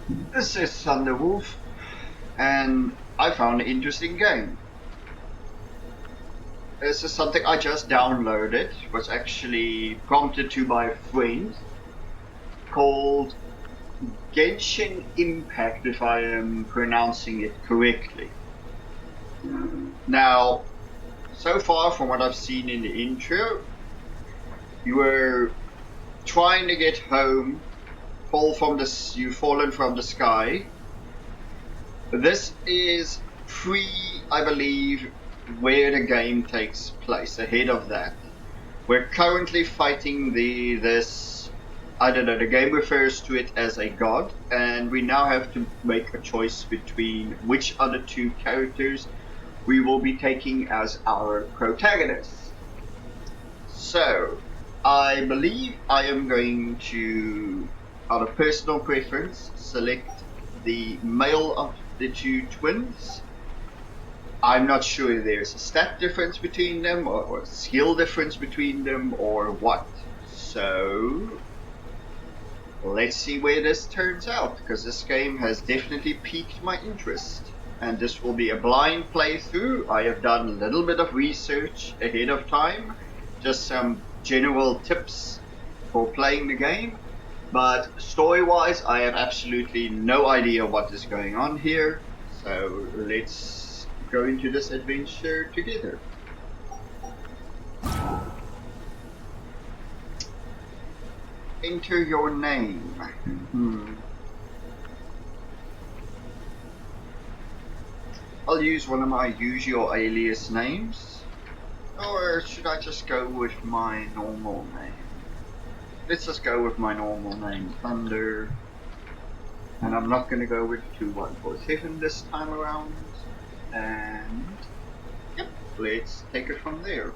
This is Thunderwolf, and I found an interesting game. This is something I just downloaded, was actually prompted to by a friend, called Genshin Impact, if I am pronouncing it correctly. Now, so far from what I've seen in the intro, you were trying to get home, you've fallen from the sky. This is I believe, where the game takes place. Ahead of that, we're currently fighting this. I don't know. The game refers to it as a god, and we now have to make a choice between which other two characters we will be taking as our protagonists. So, I believe I am going to, out of personal preference, select the male of the two twins. I'm not sure if there's a stat difference between them or a skill difference between them or what. So, let's see where this turns out, because this game has definitely piqued my interest. And this will be a blind playthrough. I have done a little bit of research ahead of time, just some general tips for playing the game. But story wise, I have absolutely no idea what is going on here. So let's go into this adventure together. Enter your name. I'll use one of my usual alias names. Or should I just go with my normal name? Let's just go with my normal name, Thunder. And I'm not going to go with 2147 this time around. And yep, let's take it from there.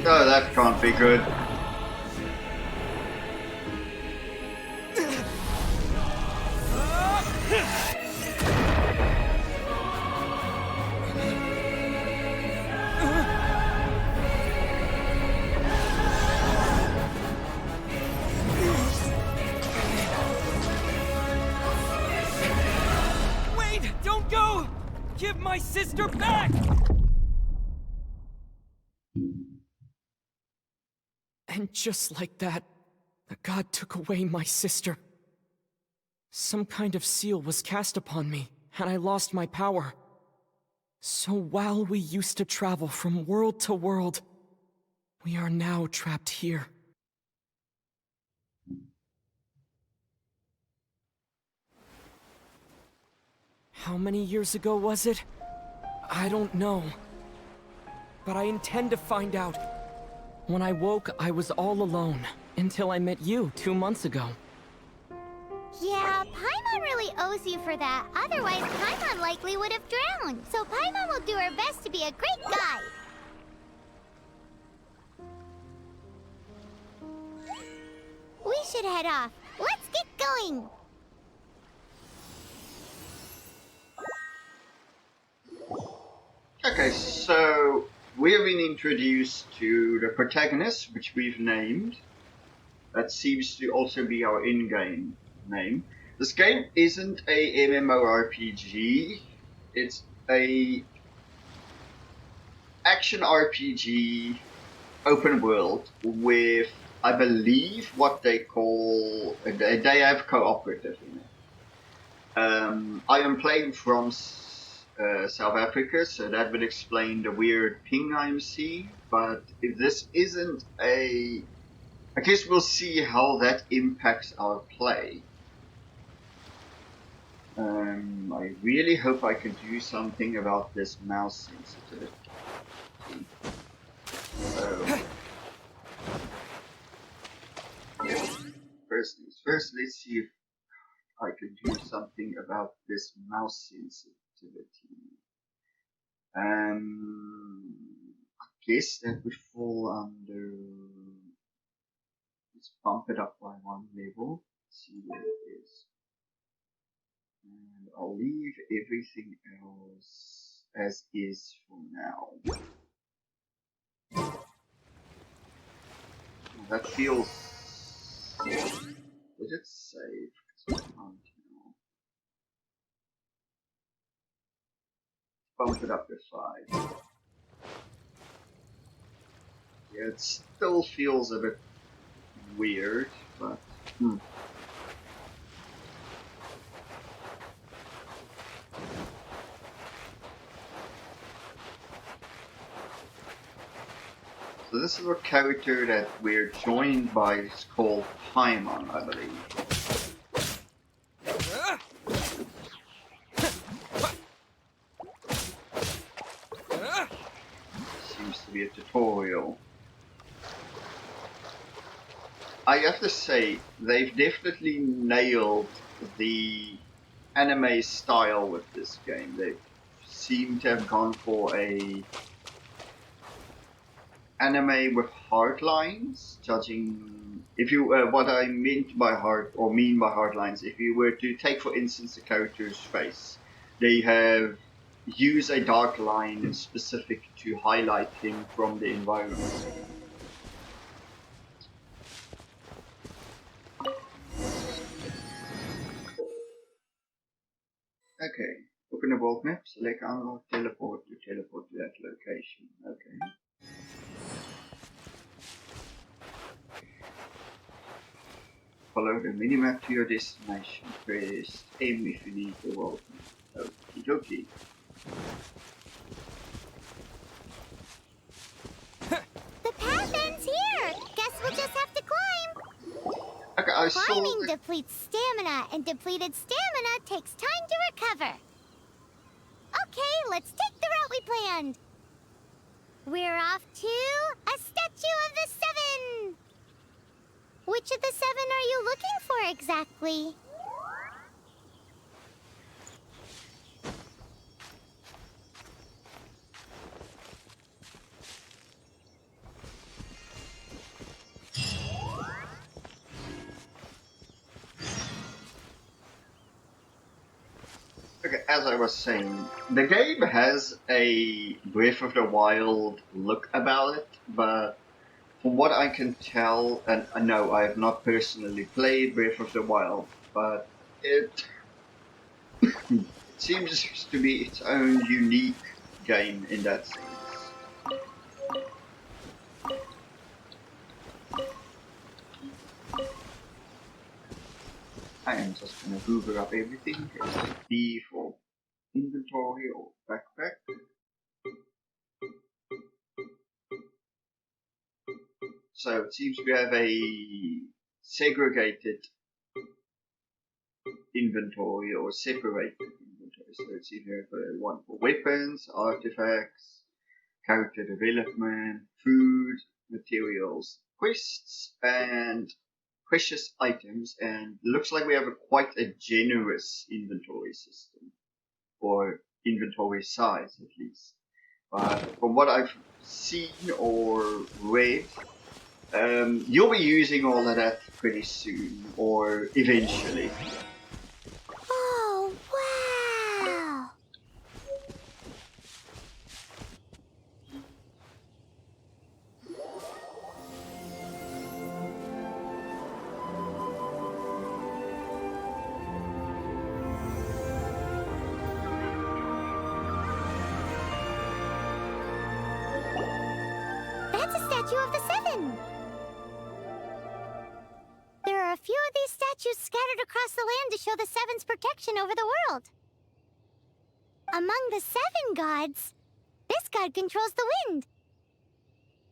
Oh, that can't be good. Wait! Don't go! Give my sister back! And just like that, the god took away my sister. Some kind of seal was cast upon me, and I lost my power. So while we used to travel from world to world, we are now trapped here. How many years ago was it? I don't know. But I intend to find out. When I woke, I was all alone, until I met you 2 months ago. Yeah, Paimon really owes you for that. Otherwise, Paimon likely would have drowned. So Paimon will do her best to be a great guide. We should head off. Let's get going. Okay, so we have been introduced to the protagonist, which we've named. That seems to also be our in-game name. This game isn't a MMORPG. It's a action RPG open world with, I believe, what they call, they have cooperative in it. I am playing from South Africa, so that would explain the weird ping I'm seeing. But if this isn't I guess we'll see how that impacts our play. I really hope I can do something about this mouse sensitivity. So, first things first, let's see if I can do something about this mouse sensitivity. I guess that would fall under. Let's bump it up by one level. See where it is. And I'll leave everything else as is for now. That feels... Did it save? Bump it up to 5. Yeah, it still feels a bit weird, but... So this is a character that we're joined by. It's called Paimon, I believe. Seems to be a tutorial. I have to say, they've definitely nailed the anime style with this game. They seem to have gone for a anime with hard lines, judging if you what I meant by mean by hard lines. If you were to take, for instance, the character's face, they have used a dark line specific to highlight him from the environment. Okay, open the world map, select unlock, teleport to that location. Okay. Follow the minimap to your destination. Press aim if you need the world map. Okie dokie. The path ends here. Guess we'll just have to climb. Okay, I Climbing depletes stamina, and depleted stamina takes time to recover. Okay, let's take the route we planned. We're off to a Statue of the Seven. Which of the 7 are you looking for exactly? Okay, as I was saying, the game has a Breath of the Wild look about it, but from what I can tell, and no, I have not personally played Breath of the Wild, but it seems to be its own unique game in that sense. I am just gonna hoover up everything. Press B for inventory or backpack. So it seems we have a segregated inventory or separated inventory. So it's either one for weapons, artifacts, character development, food, materials, quests, and precious items. And looks like we have quite a generous inventory system, or inventory size at least. But from what I've seen or read, you'll be using all of that pretty soon, or eventually. Oh, wow! That's a statue of the 7! There are a few of these statues scattered across the land to show the 7's protection over the world. Among the 7 gods, this god controls the wind.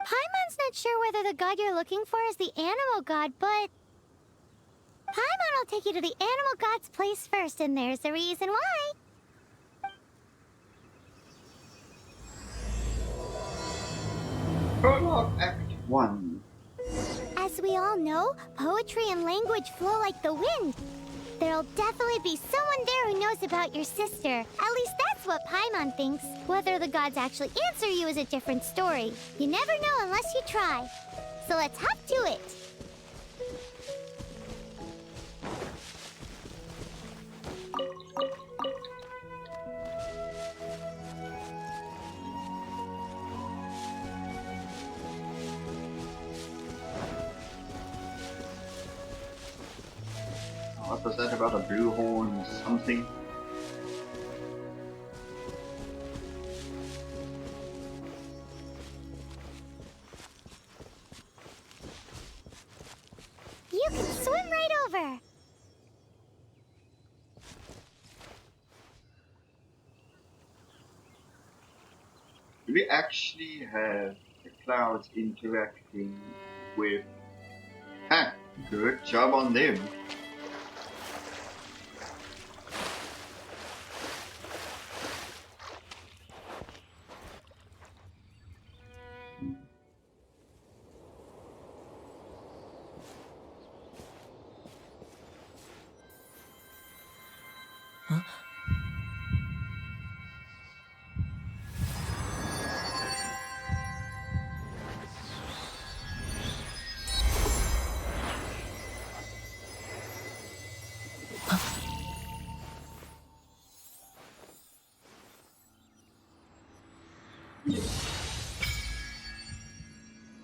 Paimon's not sure whether the god you're looking for is the animal god, but Paimon will take you to the animal god's place first, and there's the reason why. Prologue Act 1. As we all know, poetry and language flow like the wind. There'll definitely be someone there who knows about your sister. At least that's what Paimon thinks. Whether the gods actually answer you is a different story. You never know unless you try. So let's hop to it. What was that about a blue horn something? You can swim right over. Do we actually have the clouds interacting with... Ha! Good job on them.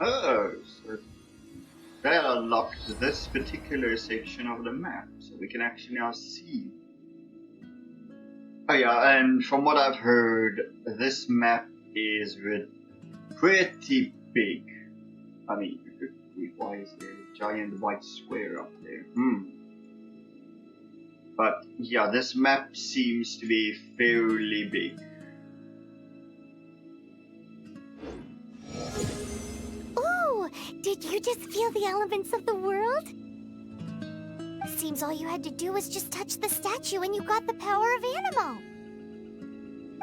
Oh, so that unlocked this particular section of the map, so we can actually now see. Oh yeah, and from what I've heard, this map is pretty big. I mean, why is there a giant white square up there? But yeah, this map seems to be fairly big. Ooh, did you just feel the elements of the world? Seems all you had to do was just touch the statue and you got the power of Animo.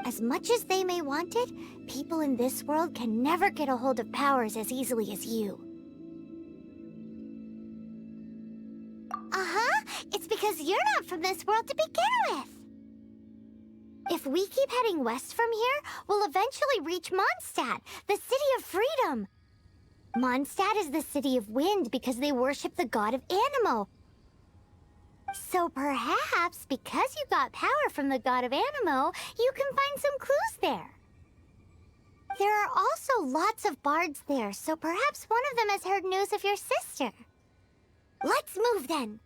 As much as they may want it, people in this world can never get a hold of powers as easily as you. Uh-huh, it's because you're not from this world to begin with. If we keep heading west from here, we'll eventually reach Mondstadt, the city of freedom. Mondstadt is the city of wind because they worship the god of Animo. So perhaps, because you got power from the god of Animo, you can find some clues there. There are also lots of bards there, so perhaps one of them has heard news of your sister. Let's move then.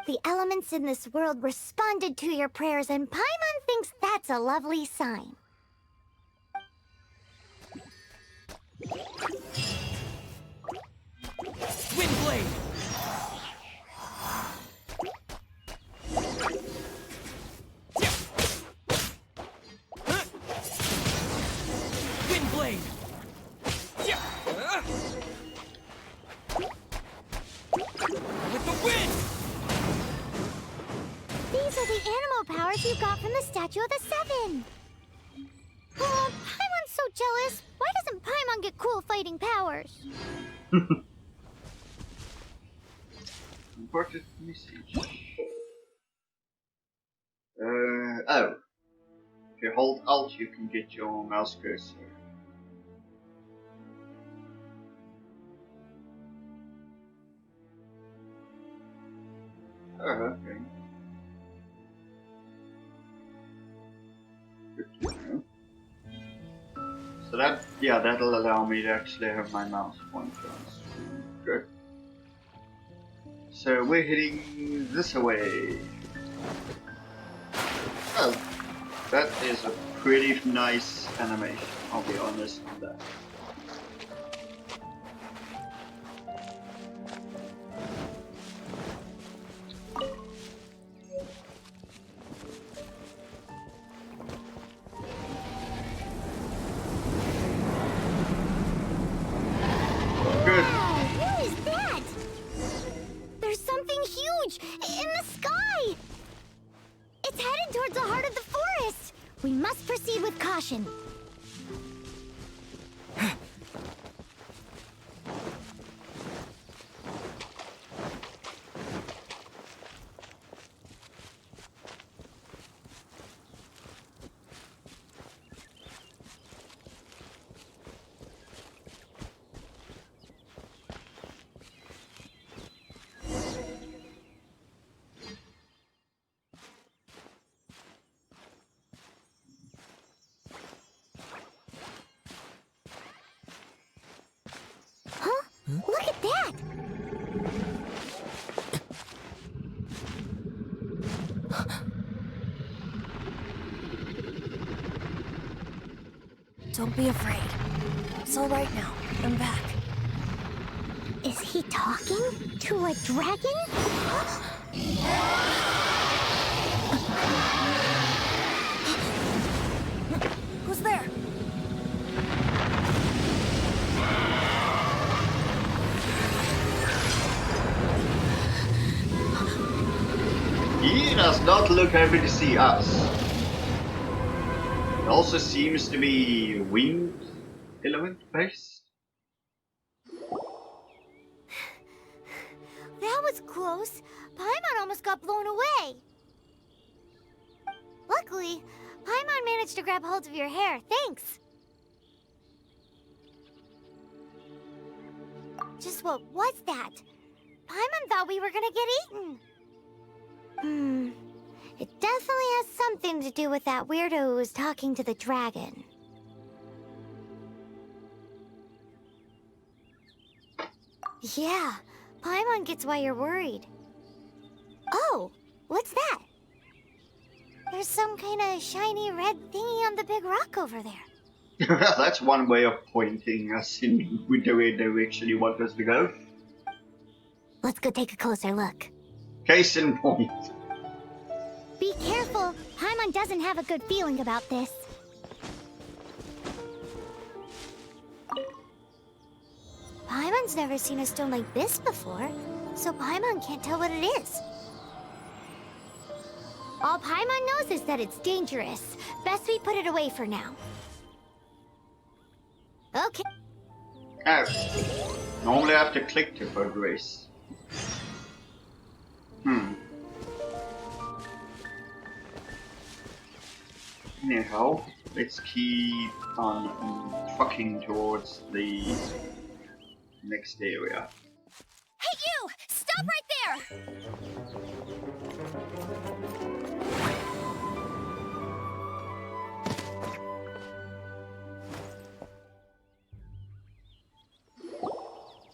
The elements in this world responded to your prayers, and Paimon thinks that's a lovely sign. Windblade! Windblade! With the wind! These are the animal powers you got from the Statue of the Seven. Oh, Paimon's so jealous. Why doesn't Paimon get cool fighting powers? Important message. Oh. If you hold Alt, you can get your mouse cursor. Oh, okay. Good to know. So that, yeah, that'll allow me to actually have my mouse pointer on screen. Good. So we're heading this way. Oh, that is a pretty nice animation, I'll be honest on that. Good. What is that? There's something huge in the sky. It's headed towards the heart of the forest. We must proceed with caution. Don't be afraid. It's all right now. I'm back. Is he talking to a dragon? Who's there? He does not look happy to see us. It also seems to be wind element based. That was close. Paimon almost got blown away. Luckily, Paimon managed to grab hold of your hair. Thanks. Just what was that? Paimon thought we were gonna get eaten. It definitely has something to do with that weirdo who was talking to the dragon. Yeah, Paimon gets why you're worried. Oh, what's that? There's some kind of shiny red thingy on the big rock over there. That's one way of pointing us in whichever direction you want us to go. Let's go take a closer look. Case in point. Be careful. Paimon doesn't have a good feeling about this. Paimon's never seen a stone like this before, so Paimon can't tell what it is. All Paimon knows is that it's dangerous. Best we put it away for now. Okay. Oh. Normally I have to click to progress. Anyhow, let's keep on trucking towards the next area. Hey, you! Stop right there!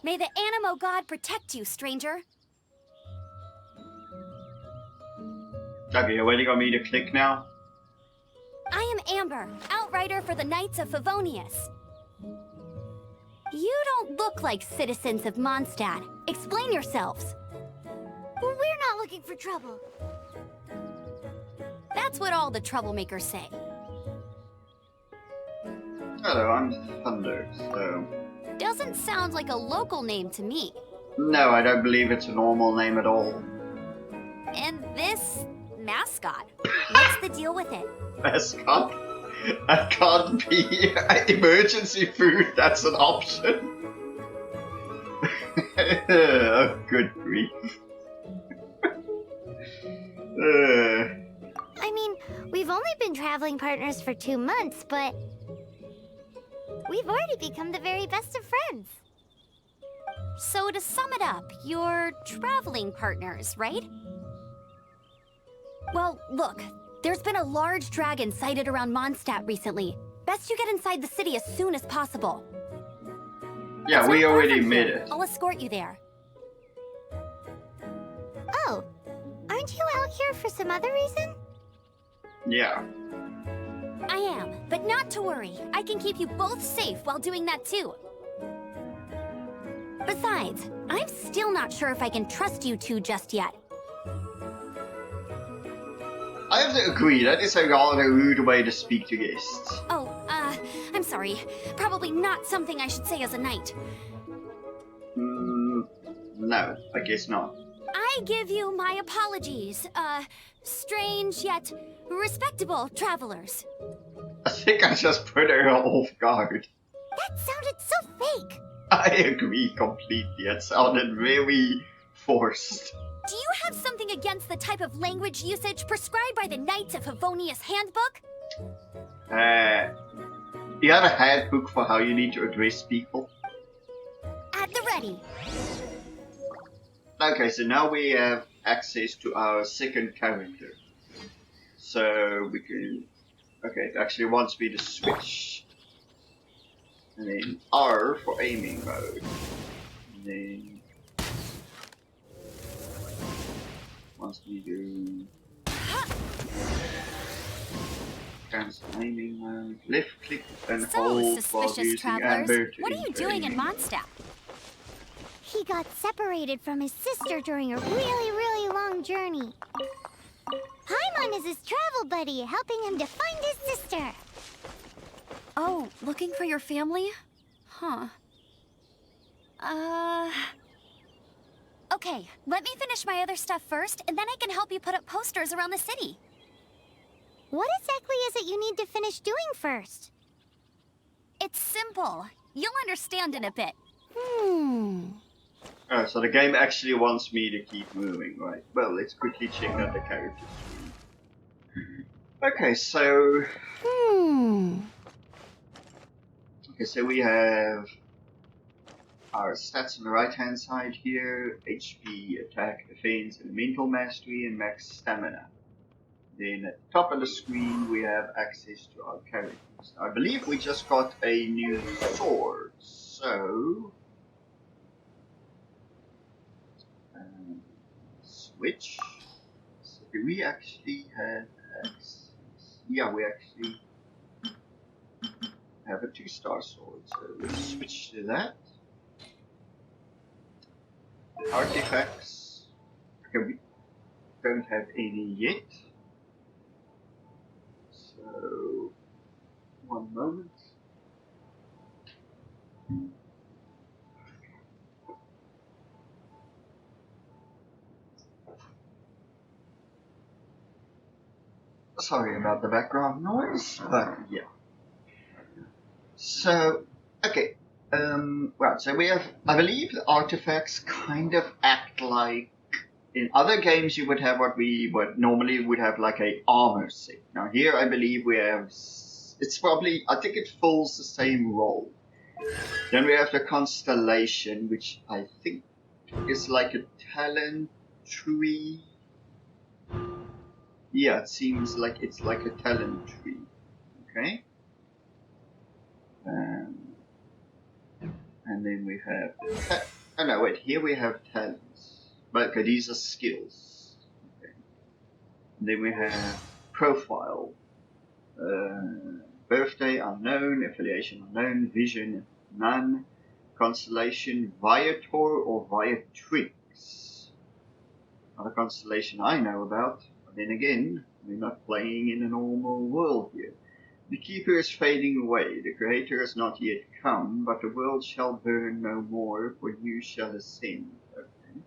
May the Animo God protect you, stranger. Okay, you're waiting on me to click now? I am Amber, outrider for the Knights of Favonius. You don't look like citizens of Mondstadt. Explain yourselves. We're not looking for trouble. That's what all the troublemakers say. Hello, I'm Thunder, so... Doesn't sound like a local name to me. No, I don't believe it's a normal name at all. And this mascot, what's the deal with it? Mascot? That can't be emergency food, that's an option. Oh, good grief. I mean, we've only been traveling partners for 2 months, but we've already become the very best of friends. So to sum it up, you're traveling partners, right? Well, look, there's been a large dragon sighted around Mondstadt recently. Best you get inside the city as soon as possible. Yeah, It's we not far already from made here. it. I'll escort you there. Oh, aren't you out here for some other reason? Yeah. I am, but not to worry. I can keep you both safe while doing that too. Besides, I'm still not sure if I can trust you two just yet. I have to agree, that is a rather rude way to speak to guests. Oh, I'm sorry. Probably not something I should say as a knight. No, I guess not. I give you my apologies, strange yet respectable travelers. I think I just put her off guard. That sounded so fake. I agree completely, it sounded very forced. Do you have something against the type of language usage prescribed by the Knights of Favonius Handbook? You have a handbook for how you need to address people? At the ready. Okay, so now we have access to our second character. So we can... Okay, it actually wants me to switch. And then R for aiming mode. And then... wants me to... Trans-aiming mode. Left click and So, hold while suspicious using travelers, amber to what are you enter doing in aiming mode. Mondstadt? He got separated from his sister during a really, really long journey. Paimon is his travel buddy, helping him to find his sister. Oh, looking for your family? Huh. Okay, let me finish my other stuff first, and then I can help you put up posters around the city. What exactly is it you need to finish doing first? It's simple. You'll understand in a bit. Oh, so the game actually wants me to keep moving, right? Well, let's quickly check out the characters. Okay, so we have our stats on the right hand side here: HP, attack, defense, elemental mastery, and max stamina. Then at the top of the screen we have access to our characters. I believe we just got a new sword, so switch. So do we actually have access? Yeah, we actually have a 2-star sword, so let's switch to that. Artifacts. Okay, we don't have any yet. So, one moment. Sorry about the background noise, but yeah. So, okay. Right, so we have, I believe the artifacts kind of act like, in other games you would have what normally would have like a armor set. Now here I believe we have, it's probably, I think it fills the same role. Then we have the constellation, which I think is like a talent tree. Yeah, it seems like it's like a talent tree. Okay. And then we have, oh no, wait, here we have talents. But okay, these are skills. Okay. And then we have profile. Birthday unknown, affiliation unknown, vision none, constellation Viator or Viatrix. Not a constellation I know about, but then again, we're not playing in a normal world here. The keeper is fading away, the creator has not yet come, but the world shall burn no more, for you shall ascend. Okay.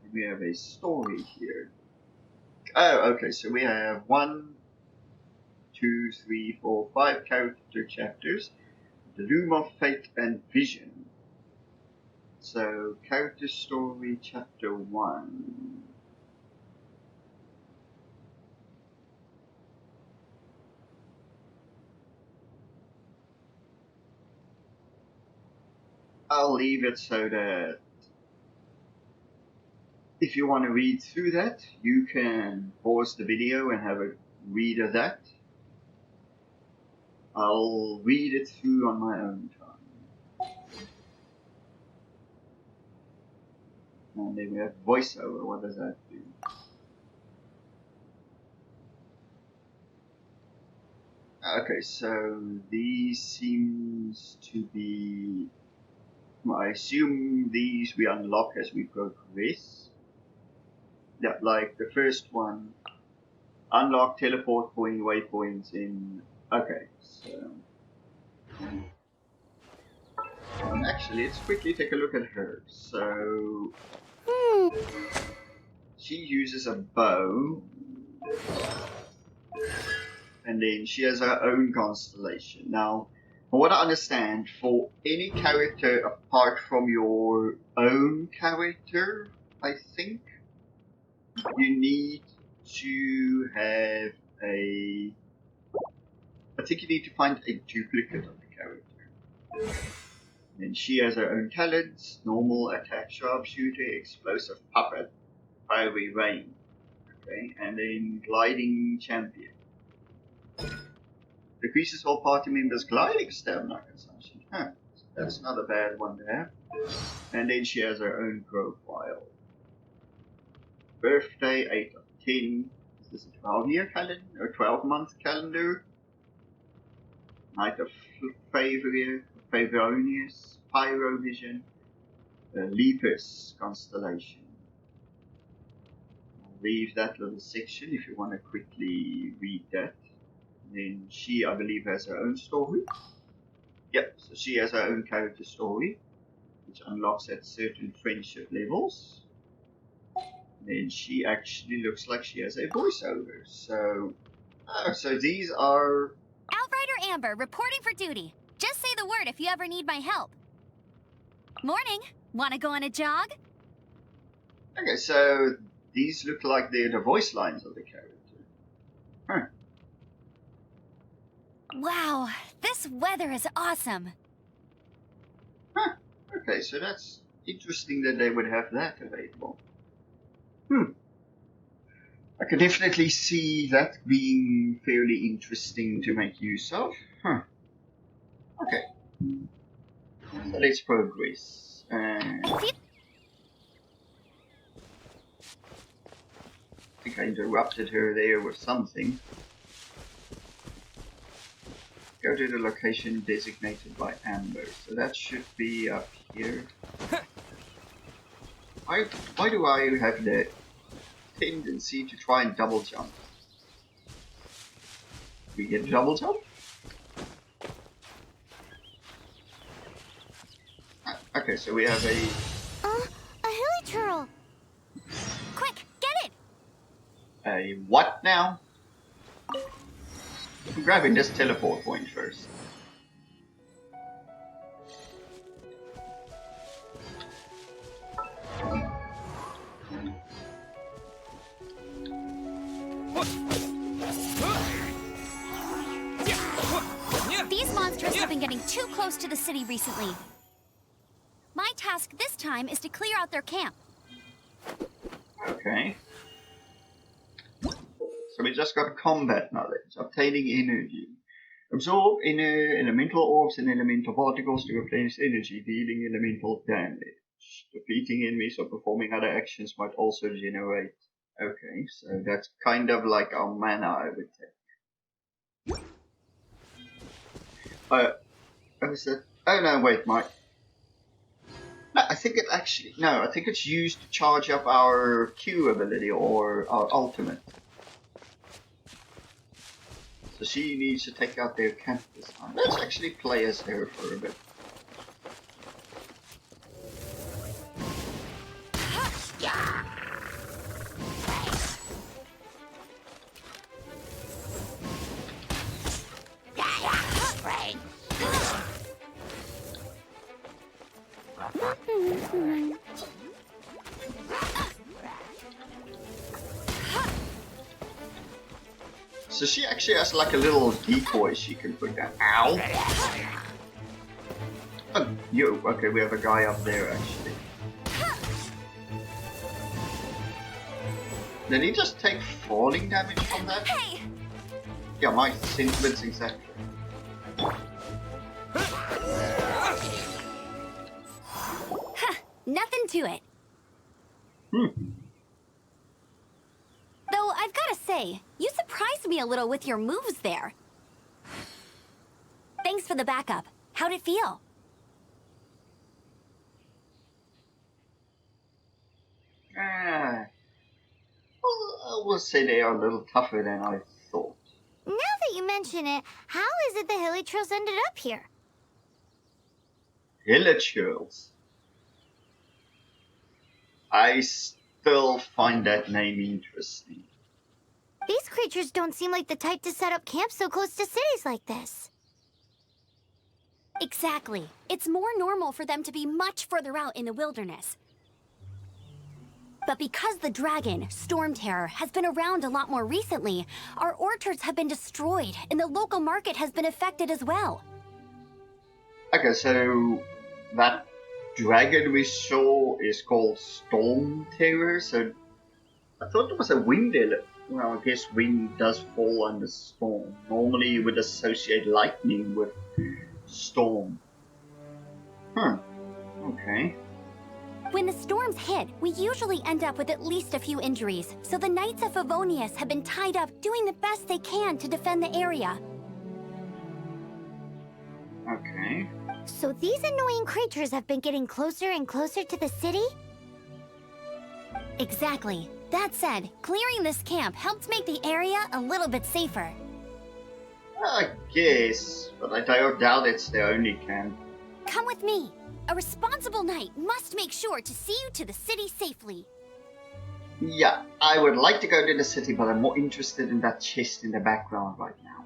And we have a story here. Oh, okay, so we have 1, 2, 3, 4, 5 character chapters. The Loom of Fate and Vision. So, character story chapter 1. I'll leave it so that if you want to read through that, you can pause the video and have a read of that. I'll read it through on my own time. And then we have voiceover. What does that do? Okay, so these seems to be, well, I assume these we unlock as we progress. Yeah, like the first one, unlock teleport point waypoints in. Okay, so actually, let's quickly take a look at her. So she uses a bow, and then she has her own constellation. Now, from what I understand, for any character apart from your own character, I think you need to have a. I think you need to find a duplicate of the character. And she has her own talents: normal, attack, sharpshooter, explosive, puppet, fiery rain. Okay, and then gliding champion. Decreases all party members' gliding stamina consumption. Huh, that's not a bad one to have. And then she has her own profile. Birthday, 8 of 10. Is this a 12-year calendar or 12-month calendar? Knight of Favonius, Pyrovision, Lepus constellation. I'll leave that little section if you want to quickly read that. Then she, I believe, has her own story. Yep, so she has her own character story, which unlocks at certain friendship levels. Then she actually looks like she has a voiceover. So, so these are... Outrider Amber, reporting for duty. Just say the word if you ever need my help. Morning. Wanna go on a jog? Okay, so these look like they're the voice lines of the character. Huh. Wow, this weather is awesome. Huh. Okay, so that's interesting that they would have that available. I could definitely see that being fairly interesting to make use of. Huh. Okay. So let's progress. I think I interrupted her there with something. Go to the location designated by Amber. So that should be up here. Why do I have the tendency to try and double jump? We get double jump? Okay, so we have a hilichurl. Quick, get it! a what now? I'm grabbing this teleport point first. These monsters have been getting too close to the city recently. My task this time is to clear out their camp. Okay. So we just got combat knowledge, obtaining energy. Absorb inner elemental orbs and elemental particles to replenish energy, dealing elemental damage. Defeating enemies or performing other actions might also generate. Okay, so that's kind of like our mana, I would take. Oh no, wait, Mike. No, I think it actually... No, I think it's used to charge up our Q ability or our ultimate. So she needs to take out their camp this time. Let's actually play as her for a bit. So she actually has like a little decoy she can put down. Ow! Oh, yo, okay, we have a guy up there actually. Did he just take falling damage from that? Hey! Yeah, my sentiments exactly. Nothing to it. Though I've gotta say, you surprised me a little with your moves there. Thanks for the backup. How'd it feel? Well, I will say they are a little tougher than I thought. Now that you mention it, how is it the hilichurls ended up here? Hilichurls. I still find that name interesting. These creatures don't seem like the type to set up camp so close to cities like this. Exactly. It's more normal for them to be much further out in the wilderness. But because the dragon, Storm Terror, has been around a lot more recently, our orchards have been destroyed and the local market has been affected as well. Okay, so that dragon we saw is called Storm Terror, so I thought it was a wind element. Well, I guess wind does fall under storm. Normally you would associate lightning with storm. Okay. When the storms hit, we usually end up with at least a few injuries, so the Knights of Favonius have been tied up doing the best they can to defend the area. Okay. So these annoying creatures have been getting closer and closer to the city? Exactly. That said, clearing this camp helped make the area a little bit safer. I guess, but I doubt it's the only camp. Come with me. A responsible knight must make sure to see you to the city safely. Yeah, I would like to go to the city, but I'm more interested in that chest in the background right now.